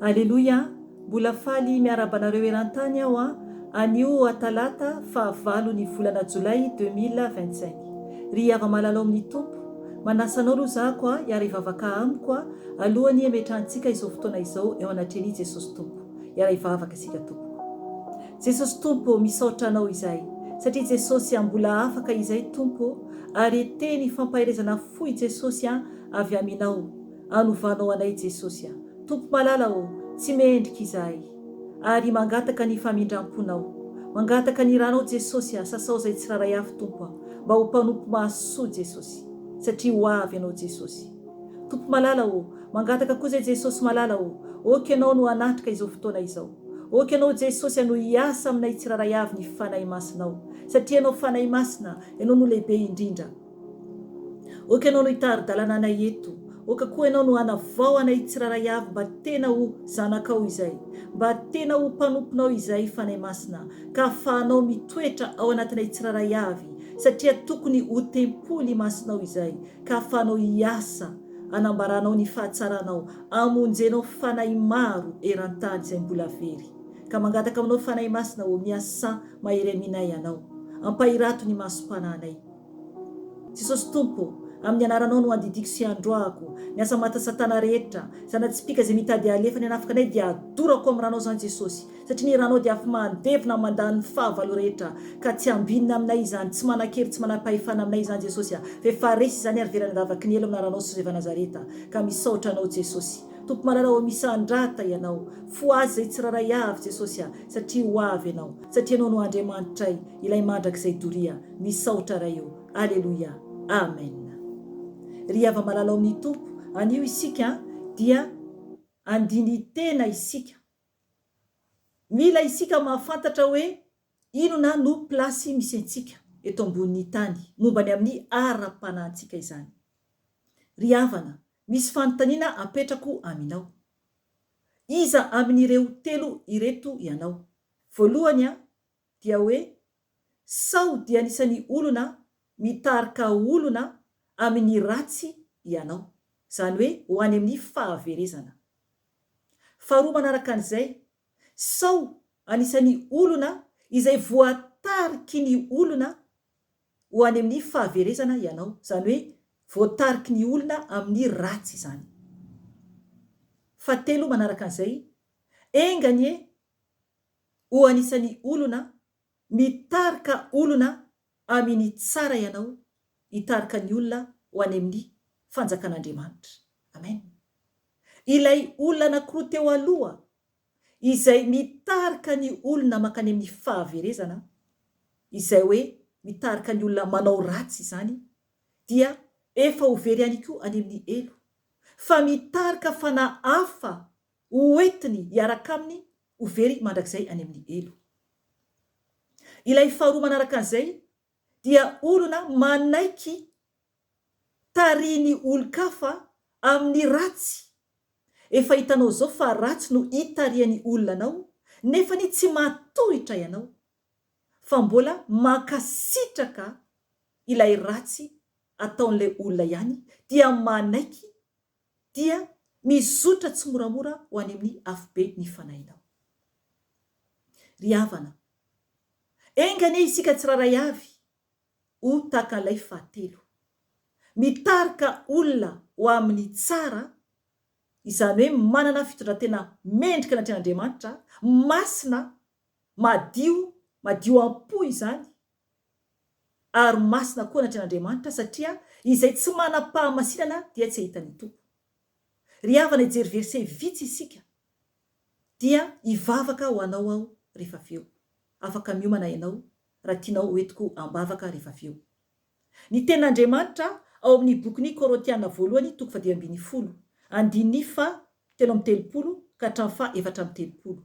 Aleloia, mbola faly miarabanareo eran-tany aho anio talata 9 ny volana jolay 2025. Ry ava-malalo amin'ny tompo, manasanao aloha zahako hiara ivavaka amiko alohany hiametrantsika izao fotoana izao eo anatreny Jesosy tompo. Hiara ivavaka isika tompo. Jesosy tompo, misaotra anao izay satria Jesosy mbola afaka izay tompo, ary teny fampaherezana foy Jesosy avy aminao, anovanao anay Jesosy. Tompo malala tsy mendrika izahay, ary mangataka ny famindramponao, mangataka ny ranao Jesosy sasao zay tsiraray avy tompo, mba ho mpanompo mahasoa Jesosy, satria ho avy ianao Jesosy. Tompo malala mangataka koa zay Jesosy malala oky ianao no anatrika izao fotoana izao, oky ianao Jesosy no hiasa aminay tsiraray avy ny fanahy masinao, satria ianao fanahy masina, ianao no lehibe indrindra. Oky ianao no hitary-dalana anay eto, oka koa ianao no anavao anay tsiraray avy mba tena ho zanakao izay, mba tena ho mpanomponao izay fanahy masina, ka ahafahanao mitoetra ao anatinay tsiraray avy, satria tokony ho tempoly masinao izay, ka ahafahanao hiasa anambaranao ny fahatsaranao, amonjenao fanahy maro eran-tany izay mbola very. Ka mangataka aminao fanahy masina miasa mahery aminay ianao, ampahirato ny masom-pananay. Jesosy tompo, amin'ny anaranao no andidiko sy androako ny asa matasatana rehetra, zanatsipika zay mitady alefa ny anafika anay dia adorako amin'ny ranao zany Jesosy, satria ny ranao dia afa mandevina mandany fahavalo rehetra, ka tsy ambinina aminay izany, tsy manakery, tsy manam-pahefana aminay izany Jesosy, fa resy izany ary verana davaka ny elo amin'ny ranao Jesosy Nazareta. Ka misaotra anao Jesosy, tompo malala misandrata ianao, fo azy zay tsiraray avy Jesosy, satria ho avy ianao, satria ianao no Andriamanitray ilay mandrakizay doria. Misaotra ray eo. Aleluia, amen. Ry ava-malala amin'ny tompo, anio isika dia andiny tena isika. Mila isika mahafantatra hoe inona no plasy misy antsika eto ambonin'ny tany, mombany amin'ny ara-panantsika izany. Ry havana, misy fanontaniana apetrako aminao. Iza amin'ireo telo ireto ianao? Voalohany dia hoe sao dia anisan'ny olona mitarika olona amin'ny ratsy ianao, zany hoe ho any amin'ny fahaverezana. Faharoa manaraka an'izay, sao anisan'ny olona izay voatariky ny olona ho any amin'ny fahaverezana ianao, zany hoe voatariky ny olona amin'ny ratsy izany. Fahatelo manaraka an'izay, engany ho anisan'ny olona mitarika olona amin'ny tsara ianao, hitarika ny olona ho any amin'ny fanjakan'Andriamanitra. Amen. Ilay olona anankiroa teo aloha izay mitarika ny olona makany amin'ny fahaverezana, izay hoe mitarika ny olona manao ratsy izany, dia efa ho very ihany koa any amin'ny elo. Fa mitarika fanahy hafa hoentiny hiaraka aminy, ho very mandrakizay any amin'ny elo. Ilay faharoa manaraka an'izay dia olona manaiky tariny olon-kafa amin'ny ratsy. Efa hitanao zao fa ratsy no hitariany olona anao, nefa ny tsy matohitra ianao, fa mbola makasitraka ilay ratsy ataon'ilay olona ihany, dia manaiky, dia mizotra tsy moramora ho any amin'ny afobe ny fanahinao. Ry havana, engany isika tsiraray avy ho tahaka ilay fahatelo, mitarika olona ho amin'ny tsara, izany hoe manana fitondratena mendrika anatrehan'Andriamanitra, masina, madio am-po izany, ary masina koa anatrehan'Andriamanitra, satria izay tsy manam-pahamasinana dia tsy ahitany tompo. Ry havana, ijery verse vitsy isika, dia hivavaka ho anao aho rehefa avy eo. Afaka miomana ianao raha tianao hoentiko ambavaka rehefa avy eo. Ny ten'Andriamanitra ao amin'ny bokin'ny Korintiana voalohany 2:10, andininy 7:30 ka hatramin'ny 4:30.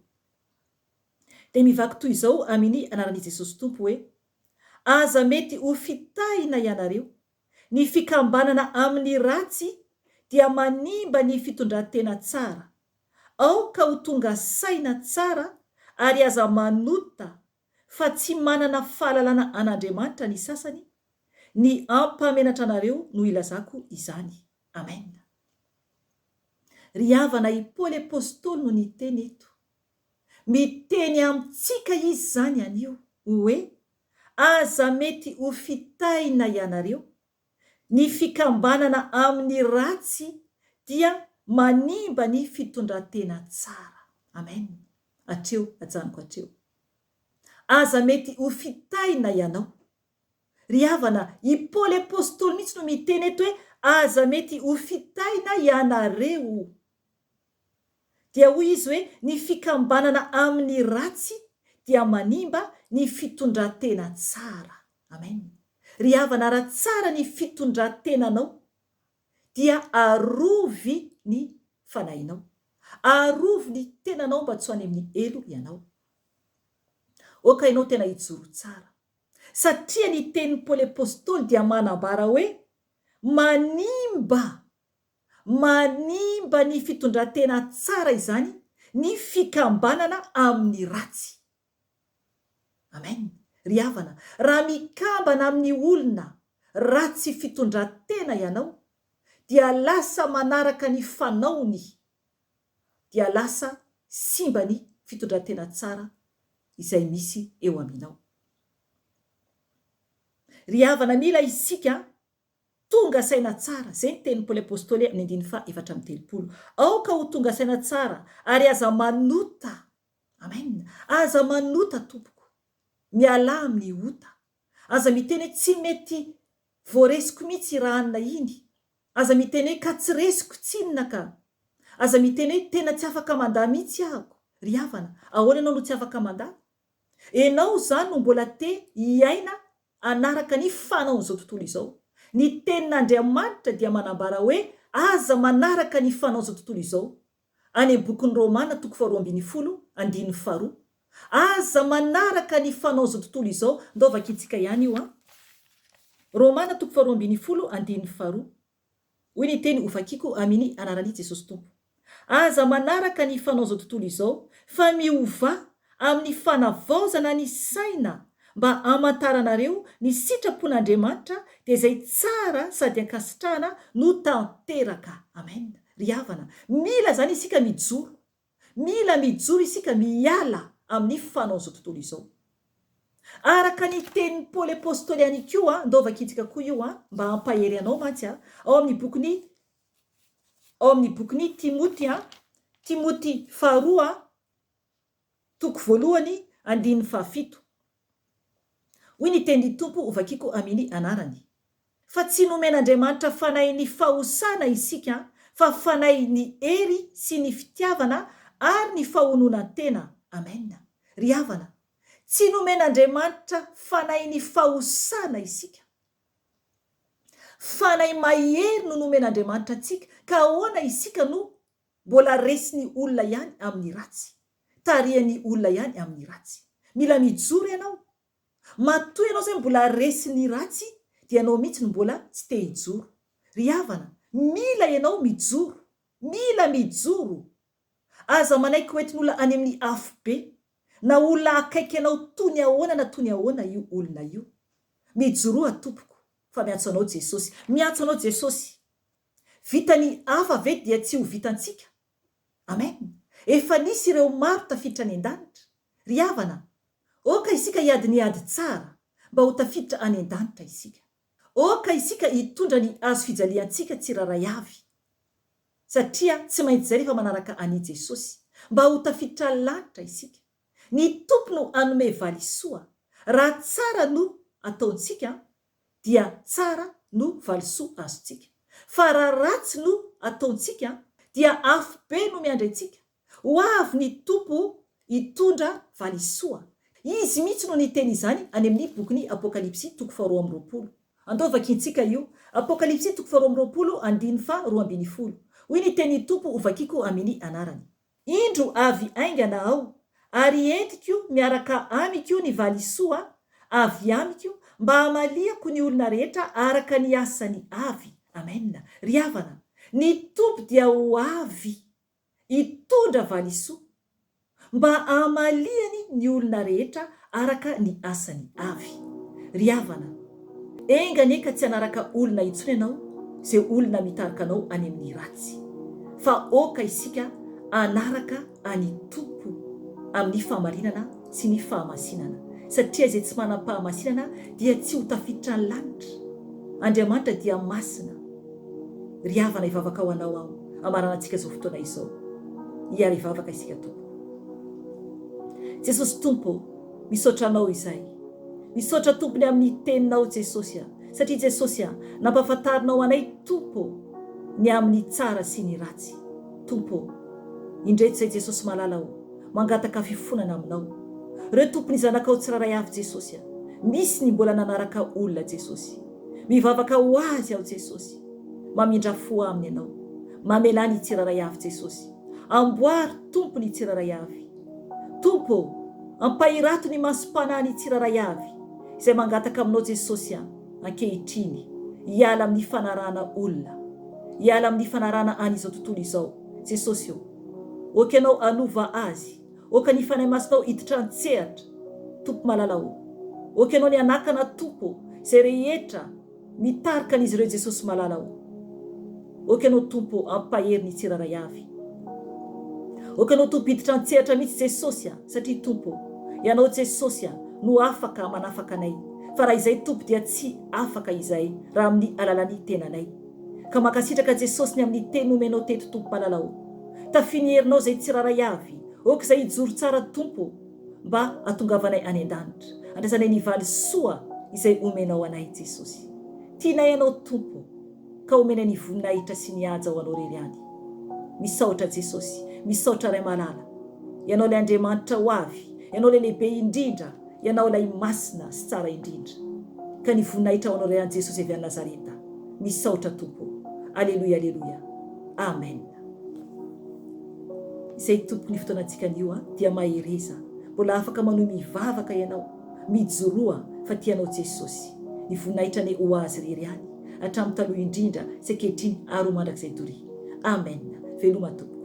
Dia mivaky toy izao amin'ny anaran'i Jesosy tompo hoe: aza mety ho fitahina ianareo. Ny fikambanana amin'ny ratsy dia manimba ny fitondrantena tsara. Aoka ho tonga saina tsara ary aza manota fa tsy manana fahalalana an'Andriamanitra ny sasany. Ny ampamenatra anareo no ilazako izany. Amen. Ry havana i Paoly apôstôly no niteny eto. Miteny amintsika izy zany anio hoe aza mety ho fitahina ianareo. Ny fikambanana amin'ny ratsy dia manimba ny fitondrantena tsara. Amen. Atreo, ajanoko atreo. Aza mety ho fitahina ianao. Ry havana i Paoly apôstôly mihitsy no miteny eto hoe aza mety ho fitahina ianareo. Dia hoy izy hoe ny fikambanana amin'ny ratsy dia manimba ny fitondrantena tsara. Amen. Ry havana raha tsara ny fitondrantenanao dia arovy ny fanahinao. Arovy ny tenanao mba tsy ho any amin'ny elo ianao. Oka ianao tena hijoro tsara. Satria ny tenin'ny Paoly apôstôly dia manambara hoe manimba ny fitondrantena tsara izany ny fikambanana amin'ny ratsy. Amen. Ry havana, raha mikambana amin'ny olona ratsy fitondrantena ianao dia lasa manaraka ny fanaony, dia lasa simba ny fitondrantena tsara izay misy eo aminao. Ry havana, mila isika tonga saina tsara. Zay ny tenin'ny Paoly apôstôly amin'ny 4:30. Aoka ho tonga saina tsara ary aza manota. Amen. Aza manota tompoko. Miala amin'ny ota. Aza miteny hoe tsy mety voaresiko mihitsy raha anona iny. Aza miteny hoe ka tsy resiko tsinona ka. Aza miteny hoe tena tsy afaka mandà mihitsy ahako. Ry havana, ahoana ianao no tsy afaka mandà? Enao zany no mbola te hiaina anaraka ny fanaon'izao tontolo izao. Ny tenin'Andriamanitra dia manambara hoe aza manaraka ny fanaon'izao tontolo izao. Any bokin'ny Romana 12:2. Aza manaraka ny fanaon'izao tontolo izao. Ndao vakitsika ihany io a. Romana 12:2. Hoy ny teny ovakiko amin'ny anaran'i Jesosy Tompo. Aza manaraka ny fanaon'izao tontolo izao fa miova amin'ny fanavaozana ny saina mba hamantaranareo ny sitrapon'Andriamanitra dia izay tsara sady ankasitrahana no tanteraka. Amen. Ry havana, mila zany isika mijoro. Mila mijoro isika miala amin'ny fanaon'izao tontolo izao. Araka ny tenin'ny Paoly apôstôly ihany koa, ndao vakitsika koa io mba hampahery anao mantsy ao amin'ny bokin'ny Timoty Timoty 2:1-7. Hoy ny tenin'ny Tompo ovakiko amin'ny anarany. Fa tsy nomen'Andriamanitra fanahy ny fahosana isika, fa fanahy ny hery sy ny fitiavana ary ny fahononantena. Amen. Ry havana, tsy nomen'Andriamanitra fanahy ny fahosana isika. Fanahy mahery no nomen'Andriamanitra antsika, ka ahoana isika no mbola resiny olona ihany amin'ny ratsy, tarihany olona ihany amin'ny ratsy. Mila mijoro ianao. Matoy ianao zay mbola resiny ratsy dia ianao mihitsy no mbola tsy te hijoro. Ry havana, mila ianao mijoro. Mila mijoro. Aza manaiky hoentin'olona any amin'ny afo be, na olona akaiky ianao tony ahoana na tony ahoana io olona io. Mijoroa tompoko, fa miantso anao Jesosy. Miantso anao Jesosy. Vitany hafa ve dia tsy ho vitantsika? Amen. Efa nisy ireo maro tafiditra any an-danitra. Ry havana, oka isika hiady ny ady tsara mba ho tafiditra any an-danitra isika. Oka isika hitondra ny azo fijaliantsika tsiraray avy. Satria tsy maintsy zay rehefa manaraka any Jesosy mba ho tafiditra lanitra isika. Ny tompo no anome valisoa. Raha tsara no ataontsika dia tsara no valisoa azontsika. Fa raha ratsy no ataontsika dia afo be no miandraitsika. Ho avy ny tompo hitondra valisoa. Izy mihitsy no niteny izany any amin'ny bokin'ny Apokalipsy 2:20. Andao vakintsika io. Apokalipsy 2:20-2:20. Hoy ny teny tompo ovakiko amin'ny anarany. Indro avy aingana ao, ary entiko miaraka amiko ny valisoa avy amiko mba hamaliako ny olona rehetra araka ny asany avy. Amen. Ry havana, ny tompo dia ho avy hitondra valisoa mba hamaliany ny olona rehetra araka ny asany avy. Ry havana, engane ka tsy hanaraka olona intsony ianao zay olona mitarika anao any amin'ny ratsy, fa oka isika anaraka any tompo amin'ny fahamarinana sy ny fahamasinana, satria zay tsy manam-pahamasinana dia tsy ho tafiditra ny lanitra. Andriamanitra dia masina. Ry havana, ivavaka ho anao aho amarana antsika izao fotoana izao, hiara ivavaka isika tompo. Jesosy tompo, misaotra anao izay, misaotra tompony amin'ny teninao Jesosy, satria Jesosy nampafantarinao anay tompo ny amin'ny tsara sy ny ratsy. Tompo, indreto izay Jesosy malalao mangataka fifonana aminao. Reo tompony zanakao tsiraray avy Jesosy, misy ny mbola nanaraka olona Jesosy, mivavaka ho azy ao Jesosy, mamindra fo aminy ianao, mamela ny tsiraray avy Jesosy, amboary tompo ny tsiraray avy. Tompo, ampahirato ny masom-panahy ny tsiraray avy izay mangataka aminao Jesosy ankehitriny, hiala amin'ny fanarahana olona, hiala amin'ny fanarahana an'izao tontolo izao. Jesosy, oka ianao anova azy, oka ny fanahy masonao hiditra an-tsehatra. Tompo malalao, oka ianao ny anakana tompo izay rehetra mitarika an'izy ireo Jesosy malalao. Oka ianao tompo ampahery ny tsiraray avy, oka ianao tompo hiditra an-tsehatra mihitsy Jesosy, satria tompo ianao Jesosy no afaka manafaka anay, fa raha izay tompo dia tsy afaka izay raha amin'ny alalan'ny tenanay. Ka makasitraka Jesosy ny amin'ny teny nomenao teto tompo malalao, tafiniherinao zay tsiraray avy, oka izay hijoro tsara tompo mba atongavanay any an-danitra, andraisanay ny valy soa izay omenao anay Jesosy. Tianay ianao tompo, ka omenay ny voninahitra sy ny haja ho anao rery any. Misaotra Jesosy, misaotra ray malala, ianao ilay Andriamanitra ho avy, ianao ilay lehibe indrindra, ianao ilay masina sy tsara indrindra, ka ny voninahitra ho anao rery any Jesosy avy any Nazareta. Misaotra tompo. Aleluia, aleluia. Amen. Izay tompo ny fotoanantsika anio dia mahereza, mbola afaka manohy mivavaka ianao, mijoroa fa tianao Jesosy. Ny voninahitra ny ho azy rery any, hatramin'ny taloha indrindra sy ankehitriny ary ho mandrakizay doria. Amen. Veloma tompo.